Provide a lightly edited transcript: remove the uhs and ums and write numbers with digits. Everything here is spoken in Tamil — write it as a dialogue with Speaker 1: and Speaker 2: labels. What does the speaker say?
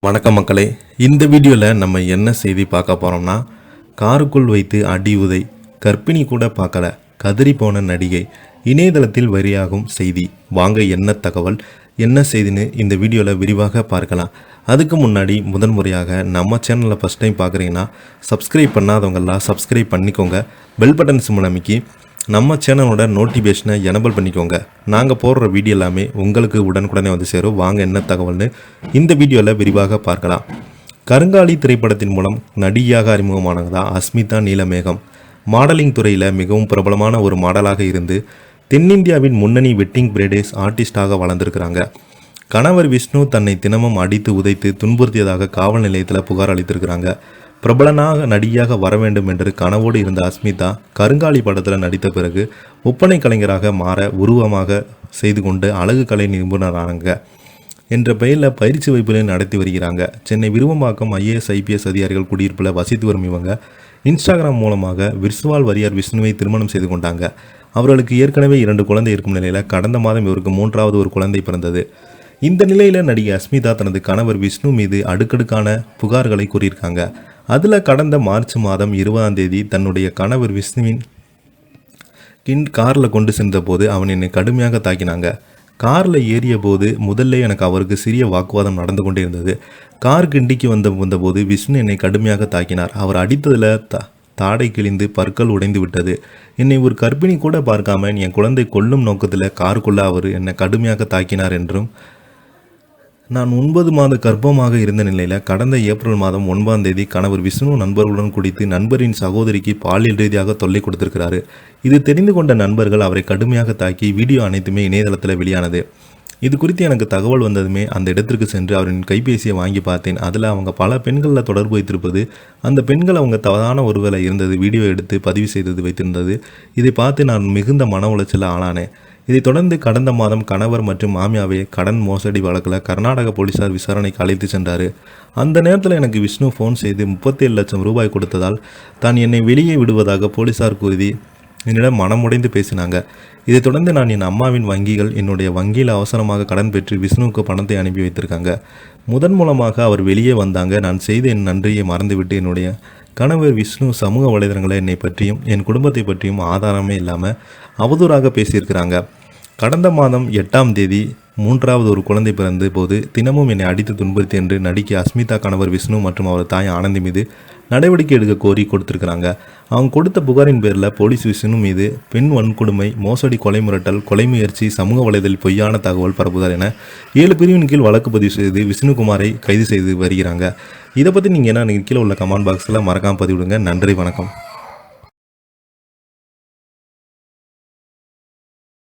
Speaker 1: வணக்கம் மக்களே, இந்த வீடியோவில் நம்ம என்ன செய்தி பார்க்க போகிறோம்னா, காருக்குள் வைத்து அடி உதை, கர்ப்பிணி கூட பார்க்கல, கதறி போன நடிகை, இணையதளத்தில் வெளியாகும் செய்தி. வாங்க என்ன தகவல், என்ன செய்தின்னு இந்த வீடியோவில் விரிவாக பார்க்கலாம். அதுக்கு முன்னாடி முதன்முறையாக நம்ம சேனலில் ஃபஸ்ட் டைம் பார்க்குறீங்கன்னா சப்ஸ்கிரைப் பண்ணாதவங்கெல்லாம் சப்ஸ்கிரைப் பண்ணிக்கோங்க. பெல் பட்டன் சிம்பிள் அமைக்கி நம்ம சேனலோட நோட்டிஃபிகேஷனை எனபிள் பண்ணிக்கோங்க. நாங்கள் போடுற வீடியோ எல்லாமே உங்களுக்கு உடனுக்குடனே வந்து சேரும். வாங்க என்ன தகவல்னு இந்த வீடியோவில் விரிவாக பார்க்கலாம். கருங்காலி திரைப்படத்தின் மூலம் நடிகையாக அறிமுகமானது தான் அஸ்மிதா நீலமேகம். மாடலிங் துறையில் மிகவும் பிரபலமான ஒரு மாடலாக இருந்து தென்னிந்தியாவின் முன்னணி வெட்டிங் பிரைடேஸ் ஆர்டிஸ்டாக வளர்ந்துருக்கிறாங்க. கணவர் விஷ்ணு தன்னை தினமும் அடித்து உதைத்து துன்புறுத்தியதாக காவல் நிலையத்தில் புகார் அளித்திருக்கிறாங்க. பிரபலனாக நடிகையாக வர வேண்டும் என்று கனவோடு இருந்த அஸ்மிதா கருங்காலி படத்தில் நடித்த பிறகு ஒப்பனை கலைஞராக மாற உருவமாக செய்து கொண்டு அழகு கலை நிபுணரானாங்க என்ற பெயரில் பயிற்சி வகுப்புகளை நடத்தி வருகிறாங்க. சென்னை விருவம்பாக்கம் IAS IPS அதிகாரிகள் குடியிருப்பில் வசித்து வரும் இவங்க இன்ஸ்டாகிராம் மூலமாக விர்சுவால் வரியார் விஷ்ணுவை திருமணம் செய்து கொண்டாங்க. அவர்களுக்கு ஏற்கனவே 2 குழந்தை இருக்கும் நிலையில் கடந்த மாதம் இவருக்கு 3வது ஒரு குழந்தை பிறந்தது. இந்த நிலையில் நடிகை அஸ்மிதா தனது கணவர் விஷ்ணு மீது அடுக்கடுக்கான புகார்களை கூறியிருக்காங்க. அதில் கடந்த மார்ச் மாதம் 20ஆம் தேதி தன்னுடைய கணவர் விஷ்ணுவின் காரில் கொண்டு சென்றபோது அவன் என்னை கடுமையாக தாக்கினாங்க. காரில் ஏறிய போது முதல்ல எனக்கு அவருக்கு சிறிய வாக்குவாதம் நடந்து கொண்டே இருந்தது. கார் கிண்டிக்கு வந்தபோது விஷ்ணு என்னை கடுமையாக தாக்கினார். அவர் அடித்ததில் தாடை கிழிந்து பற்கள் உடைந்து விட்டது. என்னை ஒரு கர்ப்பிணி கூட பார்க்காம என் குழந்தை கொல்லும் நோக்கத்தில் காருக்குள்ளே அவர் என்னை கடுமையாக தாக்கினார் என்றும், நான் 9 மாத கர்ப்பமாக இருந்த நிலையில் கடந்த ஏப்ரல் மாதம் 9ஆம் தேதி கணவர் விஷ்ணு நண்பர்களுடன் குடித்து நண்பரின் சகோதரிக்கு பாலியல் ரீதியாக தொல்லை கொடுத்திருக்கிறாரு. இது தெரிந்து கொண்ட நண்பர்கள் அவரை கடுமையாக தாக்கி வீடியோ அனைத்துமே இணையதளத்தில் வெளியானது. இது குறித்து எனக்கு தகவல் வந்ததுமே அந்த இடத்திற்கு சென்று அவரின் கைபேசியை வாங்கி பார்த்தேன். அதில் அவங்க பல பெண்களில் தொடர்பு வைத்திருப்பது, அந்த பெண்கள் அவங்க தவறான ஒருவேளை இருந்தது வீடியோ எடுத்து பதிவு செய்தது வைத்திருந்தது. இதை பார்த்து நான் மிகுந்த மன உளைச்சலில் ஆளானேன். இதைத் தொடர்ந்து கடந்த மாதம் கணவர் மற்றும் மாமியாவை கடன் மோசடி வழக்கில் கர்நாடக போலீசார் விசாரணைக்கு அழைத்து சென்றார். அந்த நேரத்தில் எனக்கு விஷ்ணு ஃபோன் செய்து 37 லட்சம் ரூபாய் கொடுத்ததால் தான் என்னை வெளியே விடுவதாக போலீசார் கூறி என்னிடம் மனமுடைந்து பேசினாங்க. இதைத் தொடர்ந்து நான் என் அம்மாவின் வங்கிகள் என்னுடைய வங்கியில் அவசரமாக கடன் பெற்று விஷ்ணுவுக்கு பணத்தை அனுப்பி வைத்திருக்காங்க. முதன் மூலமாக அவர் வெளியே வந்தாங்க. நான் செய்த என் நன்றியை மறந்துவிட்டு என்னுடைய கணவர் விஷ்ணு சமூக வலைதளங்களை என்னை பற்றியும் என் குடும்பத்தை பற்றியும் ஆதாரமே இல்லாமல் அவதூறாக பேசியிருக்கிறாங்க. கடந்த மாதம் 8ஆம் தேதி 3வது ஒரு குழந்தை பிறந்த போது தினமும் என்னை அடித்து துன்புறுத்தி என்று நடிகை அஸ்மிதா கணவர் விஷ்ணு மற்றும் அவர் தாய் ஆனந்தி மீது நடவடிக்கை எடுக்க கோரி கொடுத்திருக்கிறாங்க. அவங்க கொடுத்த புகாரின் பேரில் போலீஸ் விஷ்ணு மீது பெண் வன்கொடுமை, மோசடி, கொலை மிரட்டல், கொலை முயற்சி, சமூக வலைதள பொய்யான தகவல் பரப்புதல் என 7 பிரிவின் கீழ் வழக்கு பதிவு செய்து விஷ்ணுகுமாரை கைது செய்து வருகிறாங்க. இதை பற்றி நீங்கள் என்ன கீழே உள்ள கமெண்ட் பாக்ஸில் மறக்காமல் பதிவிடுங்க. நன்றி, வணக்கம்.